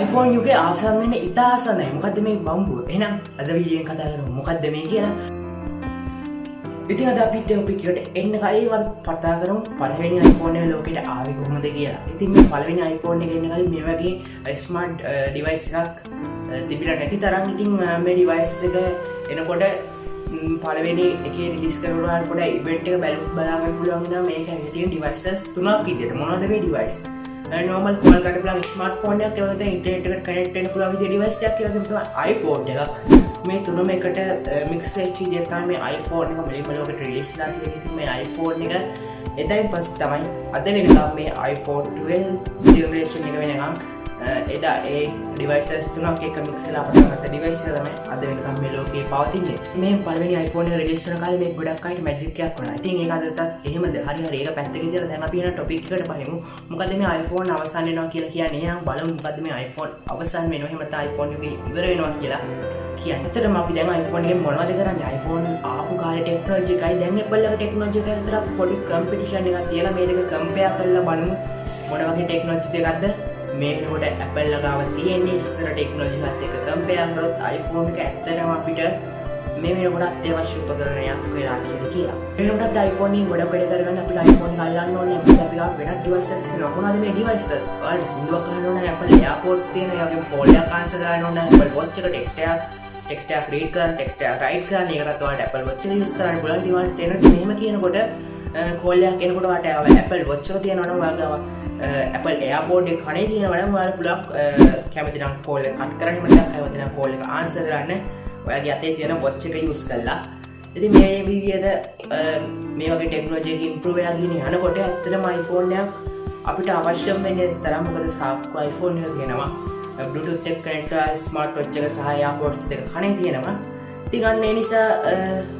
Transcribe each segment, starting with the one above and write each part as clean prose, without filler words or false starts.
iPhone යුගයේ අවසන් වෙන්න ඉතා ආසන්නයි. මොකද්ද මේ බම්බුව? එහෙනම් අද වීඩියෝෙන් කතා කරමු. මොකද්ද මේ කියලා? ඉතින් අද අපි ටොපික් එකට එන්න කලින් අපි කතා කරමු පළවෙනි iPhone එක ලෝකෙට ආවේ කොහොමද කියලා. ඉතින් මේ පළවෙනි iPhone එක එන්න කලින් මේ වගේ ස්මාර්ට් ඩිවයිස් එකක් තිබිලා නැති තරම් ඉතින් මේ ඩිවයිස් එක එනකොට පළවෙනි එකේ රිලීස් කරනකොට පොඩ ඉවෙන්ට් එක බලා ගන්න පුළුවන් නම් මේක ඇවිල්ලා තියෙන ඩිවයිසස් තුනක් විදියට. මොනවද මේ ඩිවයිස්? normal call කරන්න පුළුවන් ස්මාර්ට්ෆෝන් එකක්, ඒ වගේම ඉන්ටර්නෙට් එකට කනෙක්ට් වෙන්න පුළුවන් විදිහේ ඩිවයිස් එකක්, ඒ වගේම තමයි iPod එකක්. මේ තුනම එකට මික්ස් වෙච්ච විදිහට තමයි මේ iPhone එක මුලින්ම ලෝකෙට රිලීස් කරලා තියෙන්නේ. ඉතින් මේ iPhone එක එදායින් පස්සේ තමයි අද වෙනකම් මේ iPhone 12 ජෙනරේෂන් එක වෙනකම් එදා ඒ ඩිවයිසස් තුනක් එක මික්ස් වෙලා අපට ගන්න ඩිවයිස් එක තමයි අද වෙනකම් මේ ලෝකේ පවතින්නේ. මේ පළවෙනි iPhone එක රිලීස් කරන කාලේ මේක ගොඩක් අයට මැජික් එකක් වුණා. ඉතින් ඒක අදටත් එහෙමද? හරි ඒක පැත්තකින් දාලා දැන් අපි යන ටොපික් එකට පහිමු. මොකද මේ iPhone අවසන් වෙනවා කියලා කියන්නේ. එහෙනම් බලමු මොකද මේ iPhone අවසන් වෙනවා එහෙම නැත්නම් iPhone එක ඉවර වෙනවා කියලා කියන්නේ. ඇත්තටම අපි දැන් iPhone එකෙන් මොනවද කරන්නේ? iPhone ආපු කාලේ ටෙක්නොලොජි එකයි දැන් Apple එක ටෙක්නොලොජි එකයි අතර පොඩි කම්පිටිෂන් එකක් තියලා මේ දෙක කම්පෙයාර් කරලා බලමු මොන වගේ ටෙක්නොලොජි දෙකක්ද මේ වෙනකොට Apple ලගාව තියෙන්නේ. ඉස්සර ටෙක්නොලොජි එකත් එක්ක කම්පෙයාර් කරොත් iPhone එක ඇත්තටම අපිට මේ වෙනකොට අත්‍යවශ්‍ය උපකරණයක් වෙලා කියලා. මේ වෙනකොට අපිට iPhone එකෙන් ගොඩක් වැඩ කරගන්න අපිට iPhone එක අල්ලන්න ඕනේ. අපිට අපි ගාව වෙනත් devices තියෙනවා. මොනවද මේ devices? ඔයාලට සින්දුවක් අහන්න ඕනේ Apple AirPods තියෙනවා. ඒ වගේම call එකක් answer කරන්න ඕනේ Apple Watch එක text එක read කරන්න, text එක write කරන්න. ඒකටත් ඔයාලට Apple Watch එක use කරන්න පුළුවන්. ඉතින් ඔයාලට තේරෙන්නේ මෙහෙම කියනකොට call එකක් එනකොට ඔයාලට Apple Watch එක තියෙනවා නම් ඔයාලට Apple AirPod එක කනේ තියෙනවා නම් ඔයාලට පුළුවන් කැමති නම් call එක cut කරන්න, එහෙම නැත්නම් කැමති නම් call එක answer කරන්න ඔයාගේ අතේ තියෙන watch එක use කරලා. ඉතින් මේ විදිහට මේ වගේ ටෙක්නොලොජි එක improve වෙලා ගිහින් යනකොට ඇත්තටම iPhone එකක් අපිට අවශ්‍යම වෙන්නේ තරම්. මොකද සාක්කු iPhone එක තියෙනවා, Bluetooth එක connect කරලා smart watch එක සහ AirPods දෙක කනේ තියෙනවා. ඉතින් අන්න ඒ නිසා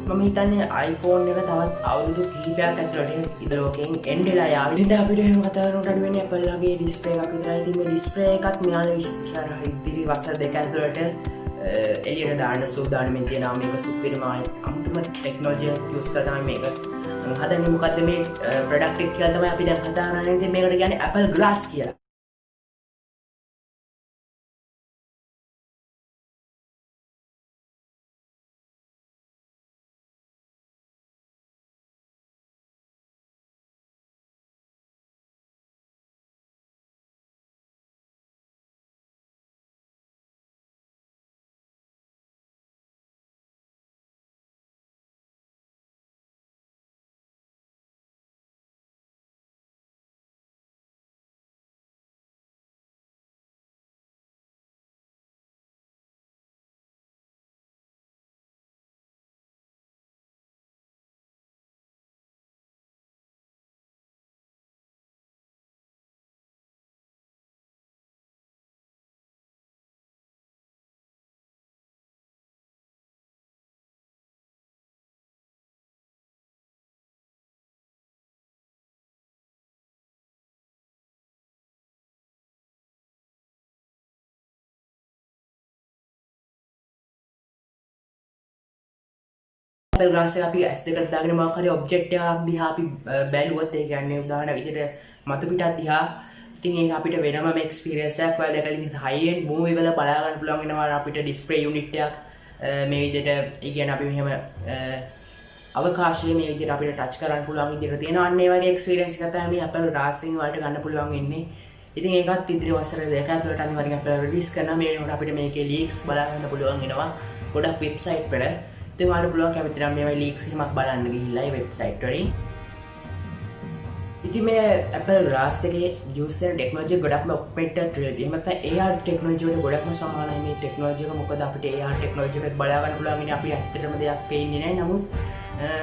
මම හිතන්නේ iPhone එක තවත් අවුරුදු කිහිපයක් ඇතුළත ඉද ලෝකෙන් එන්න වෙලා යාවි. ඉතින් අපිට එහෙම කතා කරනකොට අඩු වෙන්නේ Apple ලගේ display එකක් විතරයි. ඉතින් මේ display එකත් මෙයාලා ඉස්සරහ ඉදිරි වසර දෙක ඇතුළත එලියට දාන්න සූදානම්ෙන් තියෙනවා. මේක සුපිරිමයි අමුතුම ටෙක්නොලොජි එක යූස් කරලා තමයි මේක හදන්නේ. මොකද්ද මේ ප්‍රොඩක්ට් එක කියලා තමයි අපි දැන් කතා කරන්නේ. ඉතින් මේකට කියන්නේ Apple Glass කියලා. Apple Glass එක අපි S දෙකට දාගෙන මොකක් හරි ඔබ්ජෙක්ට් එකක් දිහා අපි බැලුවොත් ඒ කියන්නේ උදාහරණ විදිහට මතු පිටක් දිහා. ඉතින් ඒක අපිට වෙනම එක්ස්පීරියන්ස් එකක් ඔයාලා දැකලා ඉතින් හයි එන්ඩ් මූවි වල බලා ගන්න පුළුවන් වෙනවා අපිට ඩිස්ප්ලේ යුනිට් එකක් මේ විදිහට. ඒ කියන්නේ අපි මෙහෙම අවකාශයේ මේ විදිහට අපිට ටච් කරන්න පුළුවන් විදිහට තියෙනවා. අන්න ඒ වගේ එක්ස්පීරියන්ස් එකක් තමයි මේ Apple Glass එකෙන් ඔයාලට ගන්න පුළුවන් වෙන්නේ. ඉතින් ඒකත් ඉදිරි වසර දෙක ඇතුළත අනිවාර්යෙන් Apple රිලීස් කරනවා. මේ වෙනකොට අපිට මේකේ ලීක්ස් බලා ගන්න පුළුවන් වෙනවා ගොඩක් වෙබ්සයිට් වල. ඉතින් ඔයාලට පුළුවන් කැමති නම් මේ වගේ ලීක්ස් එහෙමක් බලන්න ගිහිල්ලා ඒ වෙබ්සයිට් වලින්. ඉතින් මේ Apple Glass එකේ යූස් කරන ටෙක්නොලොජි ගොඩක්ම ඔප්මෙන්ටඩ් රියැලිටි. එහෙම නැත්නම් AR ටෙක්නොලොජි වල ගොඩක්ම සමානයි මේ ටෙක්නොලොජි එක. මොකද අපිට AR ටෙක්නොලොජි එකත් බලා ගන්න පුළුවන් ඉන්නේ අපි ඇත්තටම දෙයක් පේන්නේ නැහැ. නමුත්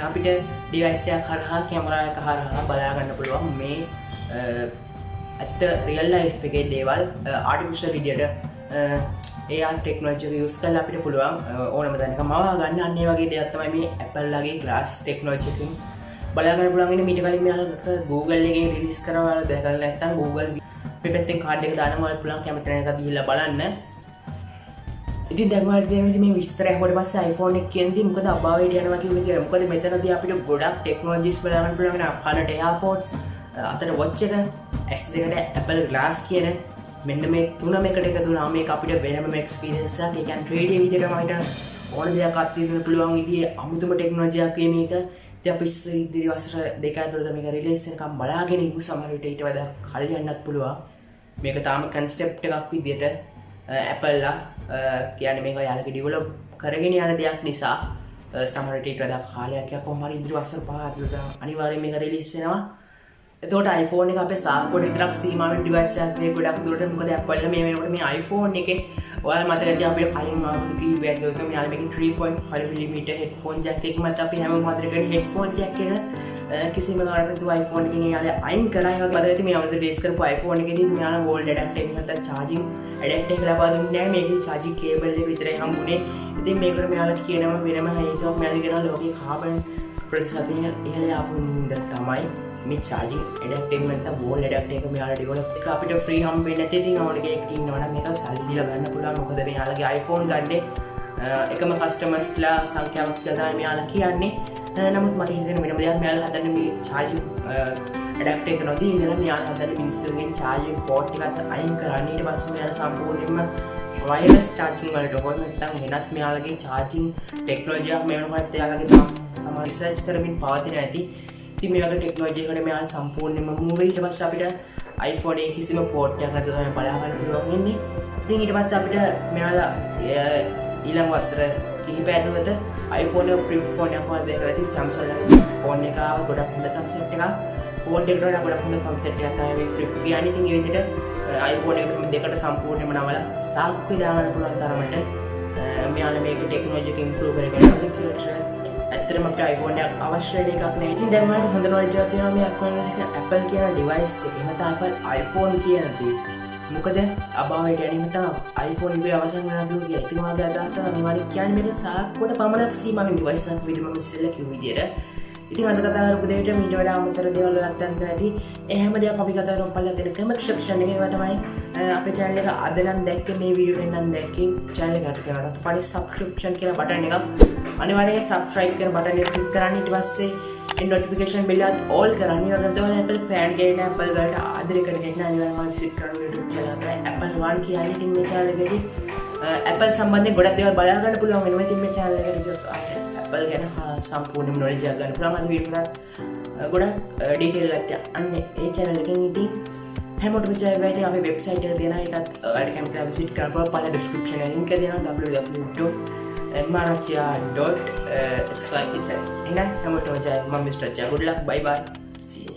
අපිට ඩිවයිස් එකක් හරහා කැමරා එක හරහා බලා ගන්න පුළුවන් මේ ඇත්ත රියල් ලයිෆ් එකේ දේවල් ආටිෆිෂල් විදියට AR ටෙක්නොලොජි එක යූස් කරලා අපිට පුළුවන් ඕනම තැනක මවා ගන්න. අන්න ඒ වගේ දෙයක් තමයි මේ Apple ලගේ Glass ටෙක්නොලොජි එකෙන් බලා ගන්න පුළුවන් ඉන්නේ. මීට කලින් මෙයාලා Google එකේ රිලීස් කරා ඔයාලා දැකලා නැත්නම් Google මේ පැත්තෙන් කාඩ් එක දානවා ඔයාලට පුළුවන් කැමති තැනක ගිහිල්ලා බලන්න. ඉතින් දැන් ඔයාලට තේරෙන්නේ මේ විස්තරය හොට පස්සේ iPhone එක කියන්නේ මොකද අභාවයට යනවා කියන්නේ කියලා. මොකද මෙතනදී අපිට ගොඩක් ටෙක්නොලොජිස් බලා ගන්න පුළුවන් වෙනවා. කනට AirPods, අතට watch එක, S2කට Apple Glass කියන මෙන්න මේ තුනම එකට එකතු වුණාම මේක අපිට වෙනම එක්ස්පීරියන්ස් එකක්. ඒ කියන්නේ 3D විදිහටම අපිට ඕන දෙයක් අත්විඳින්න පුළුවන් විදිහේ අමුතුම ටෙක්නොලොජියක් මේක. ඉතින් අපි ඉදිරි වසර දෙක ඇතුළත මේක රිලීස් වෙනකම් බලාගෙන ඉමු. සමහර විට ඊට වඩා කල් යන්නත් පුළුවන්. මේක තාම කන්සෙප්ට් එකක් විදිහට Apple ලා කියන්නේ මේක යාළුවෝ ඩෙවලොප් කරගෙන යන දෙයක් නිසා සමහර විට ඊට වඩා කාලයක් යනවා. කොහොම හරි ඉදිරි වසර පහ ඇතුළත අනිවාර්යයෙන් මේක රිලීස් වෙනවා. එතකොට iPhone එක අපේ සාක්කුවට විතරක් සීමා වෙන ඩිවයිස් එකක් නේ ගොඩක් දුරට. මොකද Apple මේ වෙනකොට මේ iPhone එකේ ඔයාලා මතක ඇති අපිට කලින් අවුරුදු කිහිපයක් ගියොත් මෙයාලා මේකේ 3.5 mm headphone jack එකක් මත අපි හැමෝම මතක කරගෙන headphone jack එක කිසිම කාරණයක් නැතුව iPhone එකකින් එයාලා අයින් කරා. ඒක මතක ඇති මේ අවුරුදු රිලීස් කරපු iPhone එකේදී මෙයාලා wall adapter එක නැත්නම් charging adapter එක ලබා දුන්නේ නැහැ. මේකේ charging cable එක විතරයි හම්බුනේ. ඉතින් මේකට මෙයාලා කියනවා වෙනම හේතුවක් මෙයාලා කියනවා ලෝකේ කාබන් ප්‍රතිශතය ඉහළ ආපු නින්ද තමයි මේ charging adapter එක නැත්නම් wall adapter එක මෙයාලා develop එක අපිට free හම්බෙන්නේ නැති. ඉතින් ඕන කෙනෙක් ඉන්නවා නම් මේක සල්ලි දීලා ගන්න පුළුවන්. මොකද මෙයාලගේ iPhone ගන්නේ එකම කස්ටමර්ස්ලා සංඛ්‍යාවක් කියලා තමයි මෙයාලා කියන්නේ. නමුත් මට හිතෙන වෙනම දෙයක් මෙයාලා හදන්නේ මේ charging adapter එක නොදී ඉඳලා මෙයාලා හදන්නේ මිනිස්සුන්ගෙන් charging port එකත් අයින් කරන්න. ඊට පස්සේ මෙයාලා සම්පූර්ණයෙන්ම wireless charging වලට කොහොමද නැත්නම් වෙනත් මෙයාලගේ charging technology එකක් මේ වෙනකොට එයාලගේ සමහර research කරමින් පවතින ඇති. ඉතින් මේ වගේ ටෙක්නොලොජි එකකට මෙයාලා සම්පූර්ණයෙන්ම move ඊට පස්සේ අපිට iPhone එකේ කිසිම port එකක් නැතුව තමයි බලා ගන්න පුළුවන් වෙන්නේ. ඉතින් ඊට පස්සේ අපිට මෙයාලා ඊළඟ වසර කිහිපය ඇතුළත iPhone එක flip phone එකක් වගේ දෙයක් ඇති. Samsung ලගේ phone එක ආව ගොඩක් හොඳ concept එකක්. phone එකට වඩා ගොඩක් හොඳ concept එකක් තමයි මේ flip කියන්නේ. ඉතින් ඒ විදිහට iPhone එක මෙහෙම දෙකට සම්පූර්ණයෙන්ම නවලා සාක්කුවේ දාගන්න පුළුවන් තරමට මෙයාලා මේක ටෙක්නොලොජි එක improve කරගෙන යනවා කියලා. ඇත්තටම අපිට iPhone එකක් අවශ්‍ය වෙන එකක් නෑ. ඉතින් දැන් මම හොඳ knowledge එකක් තියෙනවා මේ Apple කියන device එකේ. නැත්නම් Apple iPhone කියන දේ. මොකද අභාවයට යන්නේ නැත්නම් iPhone එකේ අවසන් වෙනවා කියලා. ඉතින් මාගේ අදහස අනිවාර්යයෙන් කියන්නේ මේක සාක්කුවට පමණක් සීමා වෙන device එකක් විදිහට මම ඉස්සෙල්ලා කිව්ව විදිහට. ඉතින් අද කතා කරපු දෙයට මීට වඩා අමතර දේවල් වලක් දැන් ඇති. ඒ හැම දෙයක්ම අපි කතා කරමු පල්ලෙහා තියෙන comment section එකේ. ඒවා තමයි අපේ channel එක අද නම් දැක්කේ මේ වීඩියෝ එකෙන් නම් දැක්කේ channel එකට කරලා පස්සේ subscription කියලා බටන් එකක් අනිවාර්යයෙන් subscribe කියන බටන් එක ක්ලික් කරන්න. ඊට පස්සේ notification bell එකත් all කරන්න. ඒ වගේම තමයි Apple fan කෙනෙක් Apple වලට ආදරය කරන කෙනෙක් අනිවාර්යයෙන්ම visit කරන්න YouTube channel එක. AppleOne කියන්නේ ඉතින් මේ channel එකේදී Apple සම්බන්ධයෙන් ගොඩක් දේවල් බලා ගන්න පුළුවන් වෙනවා. ඉතින් මේ channel එකට ගියොත් Apple ගැන සම්පූර්ණ knowledge එකක් ගන්න පුළුවන්. අද වීඩියෝ එකත් ගොඩක් detail එකක් යන්නේ ඒ channel එකෙන්. ඉතින් හැමෝටම ජය වේවා. ඉතින් අපේ website එක තියෙනවා. ඒකත් ඔයාලට කැමති visit කරන්න පුළුවන්. පල්ල description එකේ link එක තියෙනවා www.MrAchiYa.xyz. එහෙනම් හැමෝටම ජය. මම MrAchiYa. Good luck. Bye bye. See you.